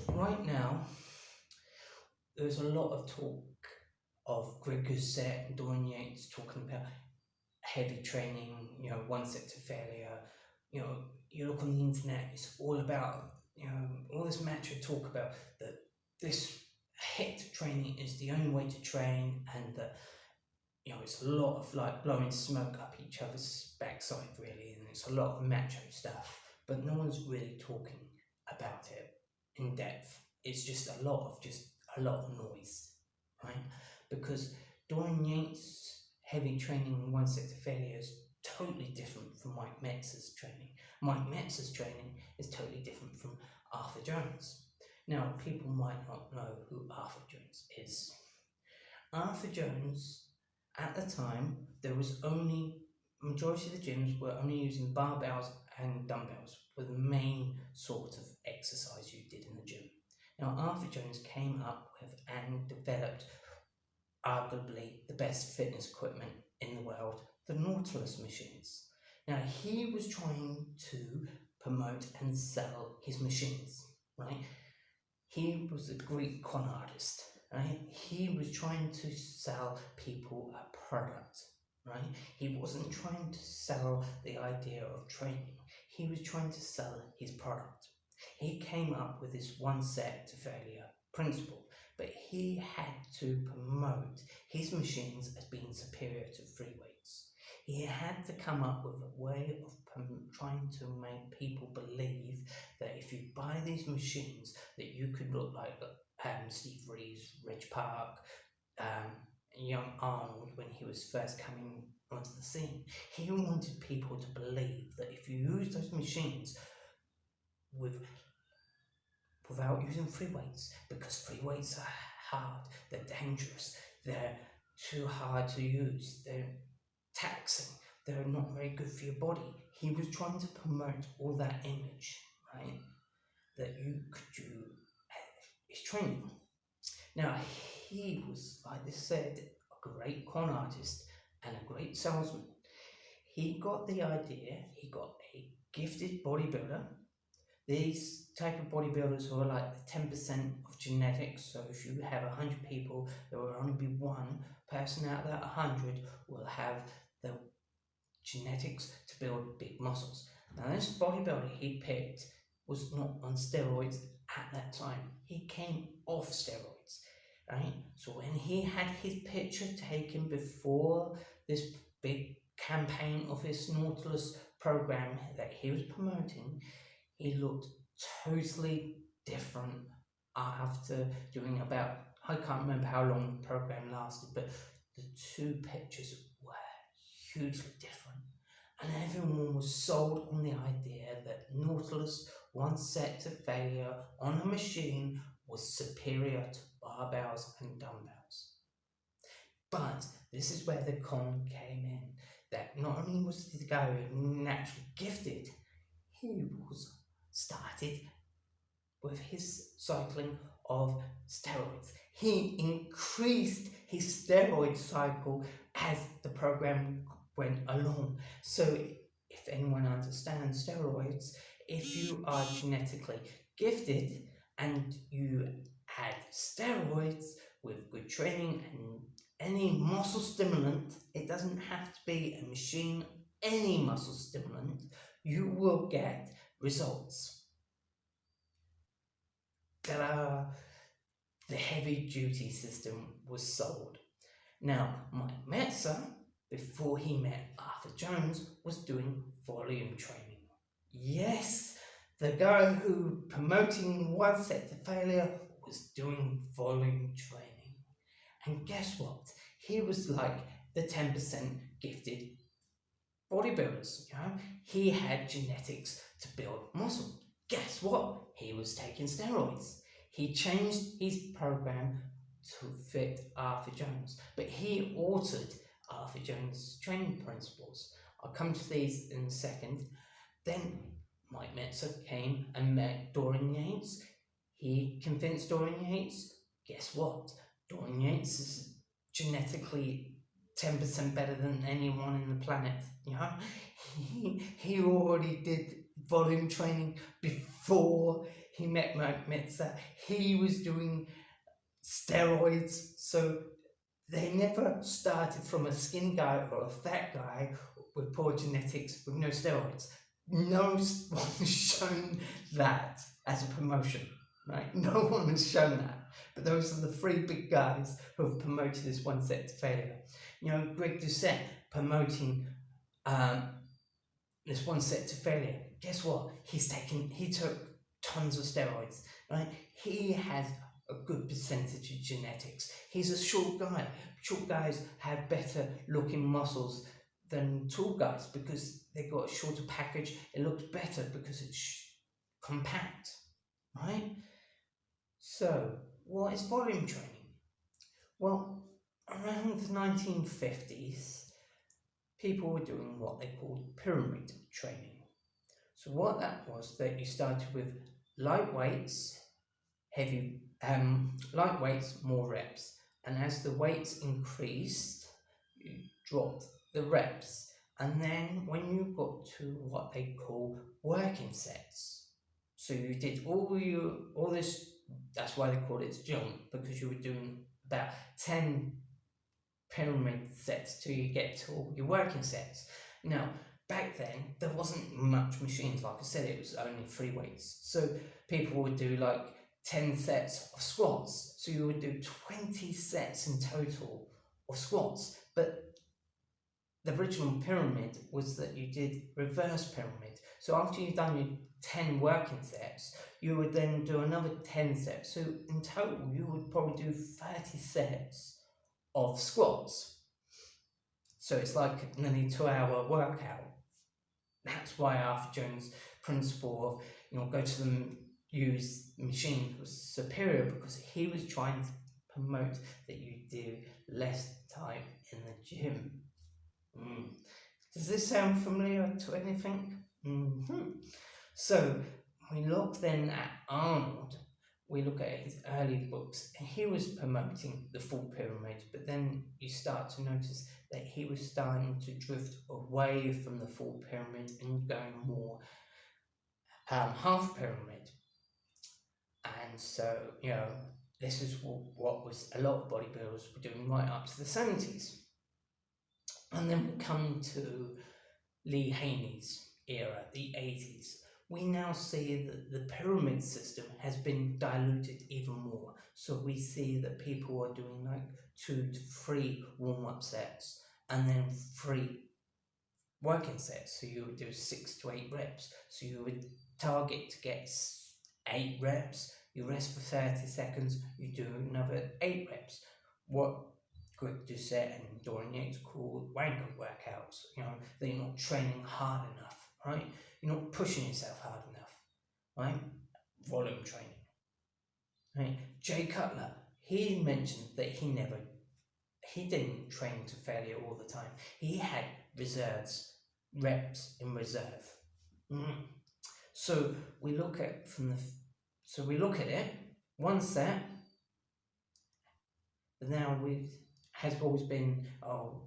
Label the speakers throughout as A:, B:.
A: Right now, there's a lot of talk of Greg Doucette and Dorian Yates talking about heavy training, one set to failure. You look on the internet, it's all about, all this macho talk about that this HIIT training is the only way to train, and that, it's a lot of like blowing smoke up each other's backside, really, and it's a lot of macho stuff, but no one's really talking about it in depth. It's just a lot of noise, right? Because Dorian Yates' heavy training one set to failure is totally different from Mike Metzer's training. Mike Metzer's training is totally different from Arthur Jones. Now, people might not know who Arthur Jones is. Arthur Jones, at the time, there was only, majority of the gyms were only using barbells and dumbbells were the main sort of exercise you did in the gym. Now, Arthur Jones came up with and developed arguably the best fitness equipment in the world, the Nautilus machines. Now, he was trying to promote and sell his machines, right? He was a Greek con artist, right? He was trying to sell people a product, right? He wasn't trying to sell the idea of training. He was trying to sell his product. He came up with this one set to failure principle, but he had to promote his machines as being superior to free weights. He had to come up with a way of trying to make people believe that if you buy these machines, that you could look like Steve Reeves, Reg Park, young Arnold when he was first coming onto the scene. He wanted people to believe that if you use those machines without using free weights, because free weights are hard, they're dangerous, they're too hard to use, they're taxing, they're not very good for your body. He was trying to promote all that image, right, that you could do his training. Now, he was, like I said, a great con artist and a great salesman. He got the idea, he got a gifted bodybuilder. These type of bodybuilders who are like the 10% of genetics. So if you have 100 people, there will only be one person out of that 100 will have the genetics to build big muscles. Now, this bodybuilder he picked was not on steroids at that time. He came off steroids, right? So when he had his picture taken before this big campaign of his Nautilus program that he was promoting, he looked totally different after doing about, I can't remember how long the program lasted, but the two pictures were hugely different. And everyone was sold on the idea that Nautilus, once set to failure on a machine, was superior to barbells and dumbbells. But this is where the con came in, that not only was the guy naturally gifted, he was started with his cycling of steroids. He increased his steroid cycle as the program went along. So if anyone understands steroids, if you are genetically gifted and you add steroids with good training and any muscle stimulant, it doesn't have to be a machine, any muscle stimulant, you will get results that are the heavy duty system was sold. Now, Mike Metzer, before he met Arthur Jones, was doing volume training. Yes, the guy who promoting one set to failure was doing volume training. And guess what? He was like the 10% gifted bodybuilders, He had genetics to build muscle. Guess what? He was taking steroids. He changed his program to fit Arthur Jones, but he altered Arthur Jones' training principles. I'll come to these in a second. Then Mike Metzer came and met Dorian Yates. He convinced Dorian Yates. Guess what? Dorian Yates is genetically 10% better than anyone in the planet. He already did volume training before he admits that he was doing steroids. So they never started from a skinny guy or a fat guy with poor genetics with no steroids. No one has shown that as a promotion, right? No one has shown that. But those are the three big guys who have promoted this one set to failure. You know, Greg Doucette promoting this one set to failure. Guess what? He took tons of steroids, right? He has a good percentage of genetics. He's a short guy. Short guys have better looking muscles than tall guys because they've got a shorter package. It looks better because it's compact, right? So, what is volume training? Well, around the 1950s, people were doing what they called pyramid training. So what that was, that you started with light weights, light weights, more reps. And as the weights increased, you dropped the reps. And then when you got to what they call working sets, so you did all this, that's why they call it jump, because you were doing about 10 pyramid sets till you get to all your working sets. Now, back then, there wasn't much machines. Like I said, it was only free weights. So people would do like 10 sets of squats. So you would do 20 sets in total of squats. But the original pyramid was that you did reverse pyramid. So after you've done your 10 working sets, you would then do another 10 sets. So in total, you would probably do 30 sets of squats. So it's like nearly 2-hour workout. That's why Arthur Jones' principle of, go to the use machine was superior, because he was trying to promote that you do less time in the gym. Does this sound familiar to anything? So we look then at Arnold. We look at his early books, and he was promoting the full pyramid, but then you start to notice that he was starting to drift away from the full pyramid and going more half pyramid. And so, this is what was a lot of bodybuilders were doing right up to the 70s. And then we come to Lee Haney's era, the 80s. We now see that the pyramid system has been diluted even more. So we see that people are doing like 2 to 3 warm-up sets and then 3 working sets. So you would do 6 to 8 reps. So you would target to get 8 reps, you rest for 30 seconds, you do another 8 reps. What Greg Doucette and Dorian Yates call wanker workouts. That you're not training hard enough, right? You're not pushing yourself hard enough, right? Volume training, right? Jay Cutler, he mentioned that he didn't train to failure all the time. He had reps in reserve. So we look at it, one set, but now has always been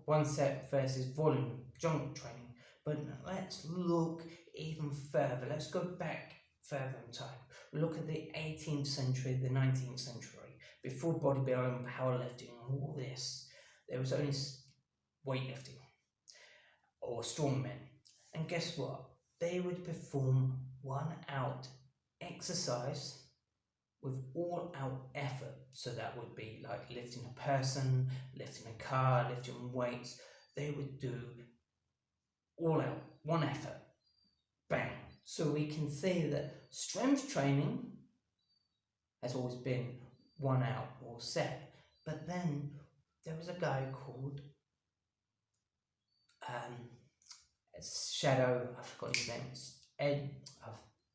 A: one set versus volume jump training. But let's look even further. Let's go back further in time. We look at the 18th century, the 19th century. Before bodybuilding and powerlifting and all this, there was only weightlifting or strongmen. And guess what? They would perform 1-out exercise with all-out effort. So that would be like lifting a person, lifting a car, lifting weights. They would do all out, one effort, bang. So we can see that strength training has always been 1 out or set. But then there was a guy called Shadow, I forgot his name, it's Ed,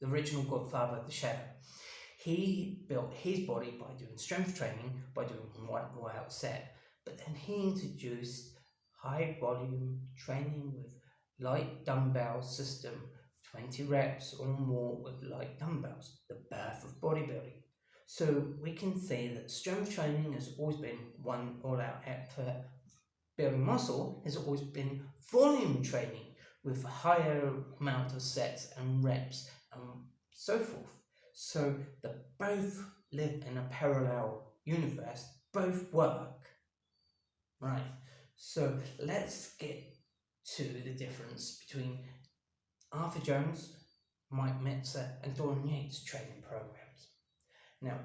A: the original Godfather of the Shadow. He built his body by doing strength training, by doing 1 all-out set. But then he introduced high volume training with light dumbbell system, 20 reps or more with light dumbbells, the birth of bodybuilding. So we can say that strength training has always been 1 all-out effort. Building muscle has always been volume training with higher amount of sets and reps and so forth. So they both live in a parallel universe, both work. Right, so let's get to the difference between Arthur Jones, Mike Metzer, and Dorian Yates training programs. Now,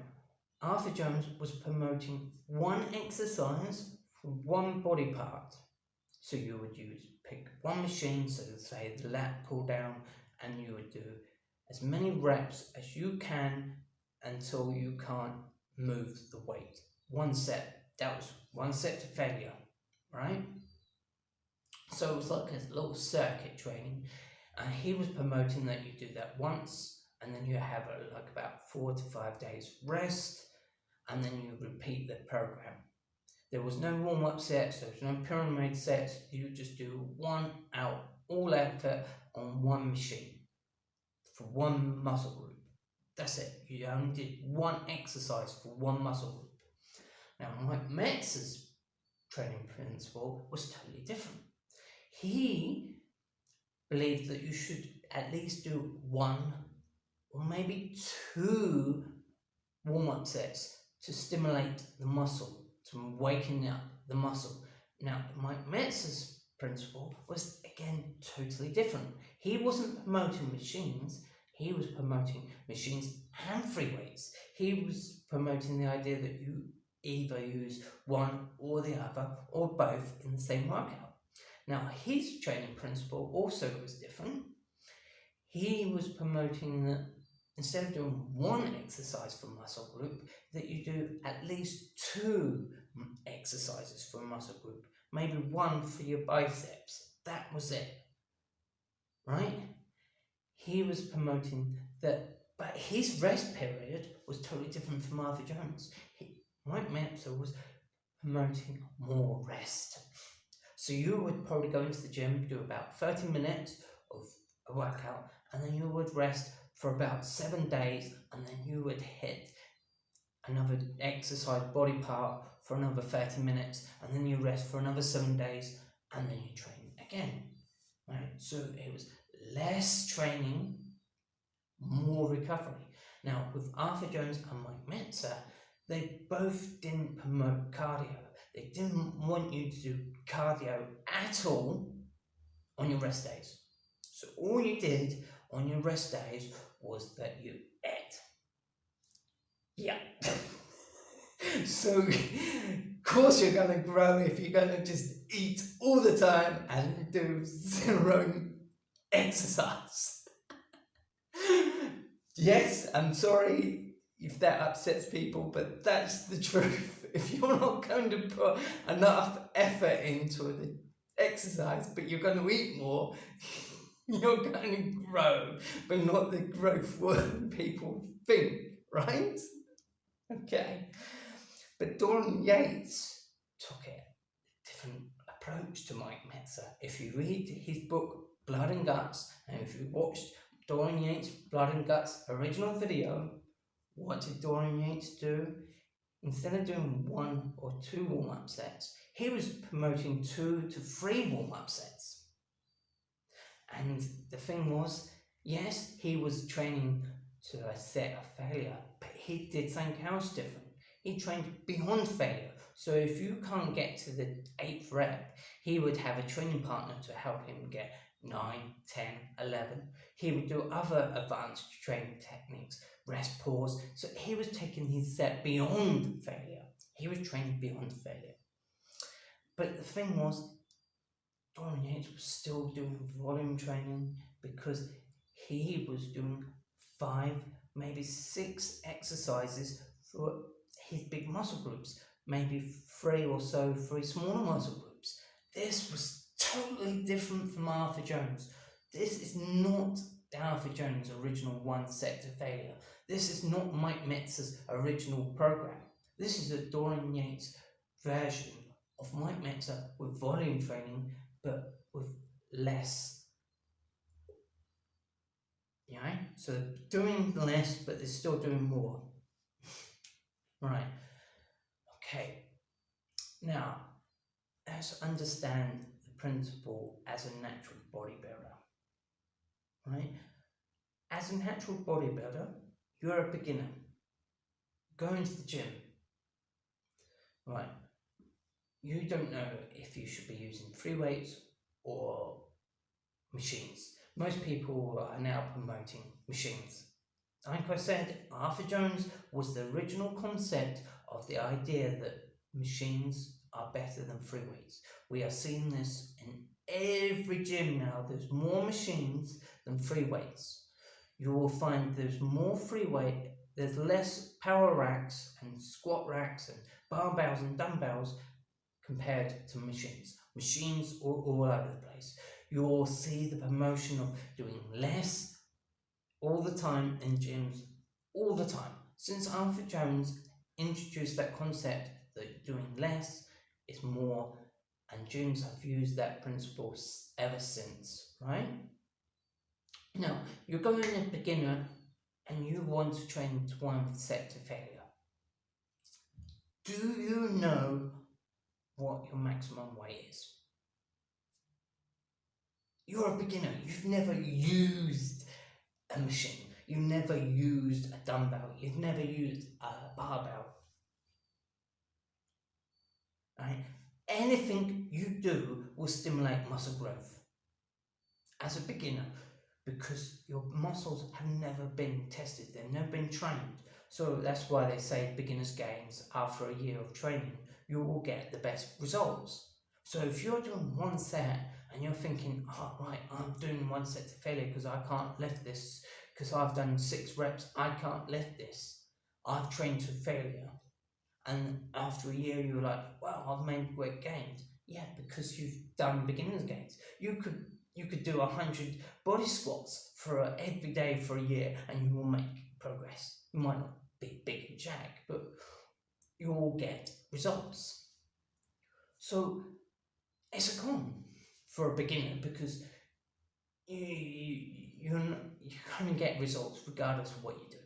A: Arthur Jones was promoting one exercise for one body part. So you would pick one machine, so say the lat pull down, and you would do as many reps as you can until you can't move the weight. One set, that was one set to failure, right? So it was like a little circuit training, and he was promoting that you do that once, and then you have like about 4 to 5 days rest, and then you repeat the program. There was no warm-up sets, there was no pyramid sets, you just do one out, all effort on one machine for one muscle group. That's it, you only did one exercise for one muscle group. Now, Mike Metzer's training principle was totally different. He believed that you should at least do one or maybe two warm-up sets to stimulate the muscle, to waken up the muscle. Now, Mike Metzer's principle was again totally different. He wasn't promoting machines, he was promoting machines and free weights. He was promoting the idea that you either use one or the other or both in the same workout. Now, his training principle also was different. He was promoting that instead of doing one exercise for muscle group, that you do at least two exercises for a muscle group, maybe one for your biceps. That was it, right? He was promoting that, but his rest period was totally different from Arthur Jones. Mike Metzer was promoting more rest. So you would probably go into the gym, do about 30 minutes of a workout, and then you would rest for about 7 days, and then you would hit another exercise body part for another 30 minutes, and then you rest for another 7 days, and then you train again. Right? So it was less training, more recovery. Now, with Arthur Jones and Mike Metzer, they both didn't promote cardio. They didn't want you to do cardio at all on your rest days. So all you did on your rest days was that you ate. Yeah. So, of course you're going to grow if you're going to just eat all the time and do zero exercise. Yes, I'm sorry if that upsets people, but that's the truth. If you're not going to put enough effort into the exercise, but you're going to eat more, you're going to grow, but not the growth what people think, right? Okay. But Dorian Yates took a different approach to Mike Metzer. If you read his book, Blood and Guts, and if you watched Dorian Yates' Blood and Guts original video, what did Dorian Yates do? Instead of doing 1 or 2 warm-up sets, he was promoting 2 to 3 warm-up sets. And the thing was, yes, he was training to a set of failure, but he did something else different. He trained beyond failure. So if you can't get to the 8th rep, he would have a training partner to help him get 9, 10, 11. He would do other advanced training techniques, rest, pause. So he was taking his set beyond failure. He was training beyond failure. But the thing was, Dorian Yates was still doing volume training because he was doing 5, maybe 6 exercises for his big muscle groups, maybe 3 or so for his smaller muscle groups. This was totally different from Arthur Jones. This is not Arthur Jones' original 1 set to failure. This is not Mike Metzer's original program. This is a Dorian Yates version of Mike Metzer with volume training, but with less. Yeah? So doing less, but they're still doing more. Right. Okay. Now, let's understand the principle as a natural bodybuilder. Right? As a natural bodybuilder, you're a beginner, going to the gym, right? You don't know if you should be using free weights or machines. Most people are now promoting machines. Like I said, Arthur Jones was the original concept of the idea that machines are better than free weights. We are seeing this in every gym now. There's more machines than free weights. You will find there's more free weight, there's less power racks and squat racks and barbells and dumbbells compared to machines. Machines are all over the place. You'll see the promotion of doing less all the time in gyms, all the time. Since Arthur Jones introduced that concept that doing less is more, and gyms have used that principle ever since, right? Now, you're going as a beginner and you want to train to one set to failure. Do you know what your maximum weight is? You're a beginner, you've never used a machine, you've never used a dumbbell, you've never used a barbell, right? Anything you do will stimulate muscle growth as a beginner because your muscles have never been tested, they've never been trained. So that's why they say beginner's gains. After a year of training, you will get the best results. So if you're doing one set and you're thinking, oh right, I'm doing one set to failure because I can't lift this, because I've done 6 reps, I can't lift this, I've trained to failure. And after a year you're like, wow, I've made great gains. Yeah, because you've done beginner's gains. You could do 100 body squats for every day for a year and you will make progress. You might not be big and jack, but you will get results. So it's a con for a beginner because you're going to get results regardless of what you do.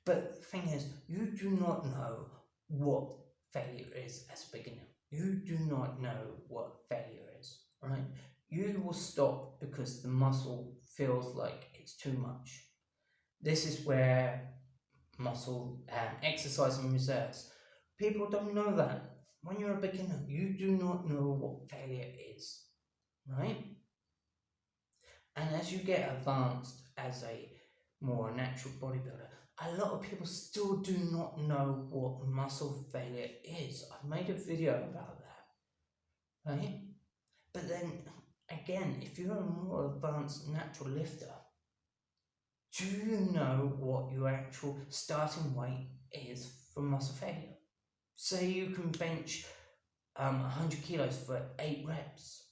A: But the thing is, you do not know what failure is as a beginner. You do not know what failure is, right? You will stop because the muscle feels like it's too much. This is where muscle exercise in reserves. People don't know that. When you're a beginner, you do not know what failure is, right? And as you get advanced as a more natural bodybuilder, a lot of people still do not know what muscle failure is. I've made a video about that, right? But then again, if you're a more advanced natural lifter, do you know what your actual starting weight is for muscle failure? Say you can bench 100 kilos for 8 reps,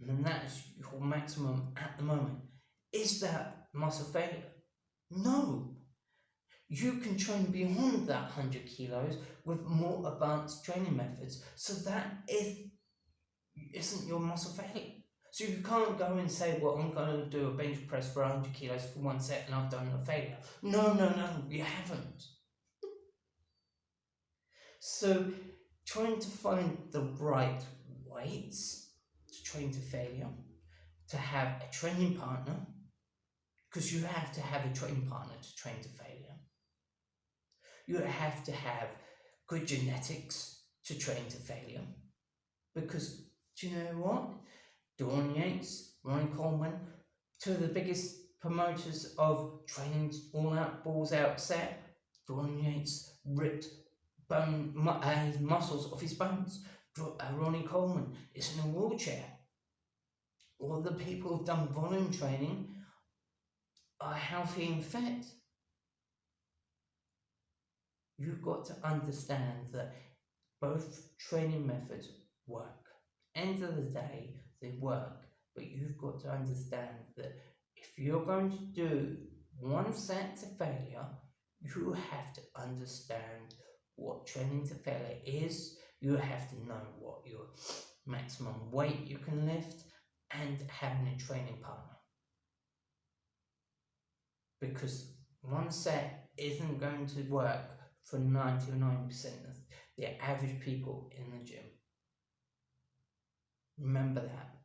A: and that is your maximum at the moment. Is that muscle failure? No. You can train beyond that 100 kilos with more advanced training methods, so that isn't your muscle failure. So you can't go and say, well, I'm going to do a bench press for 100 kilos for 1 set and I've done a failure. No, you haven't. So trying to find the right weights to train to failure, to have a training partner, because you have to have a training partner to train to failure. You have to have good genetics to train to failure, because do you know what? Dawn Yates, Ronnie Coleman, 2 of the biggest promoters of training all out, balls out set. Dawn Yates ripped his muscles off his bones. Ronnie Coleman is in a wheelchair. All the people who've done volume training are healthy and fit. You've got to understand that both training methods work. End of the day, they work, but you've got to understand that if you're going to do 1 set to failure, you have to understand what training to failure is. You have to know what your maximum weight you can lift, and having a training partner. Because 1 set isn't going to work for 99% of the average people in the gym. Remember that.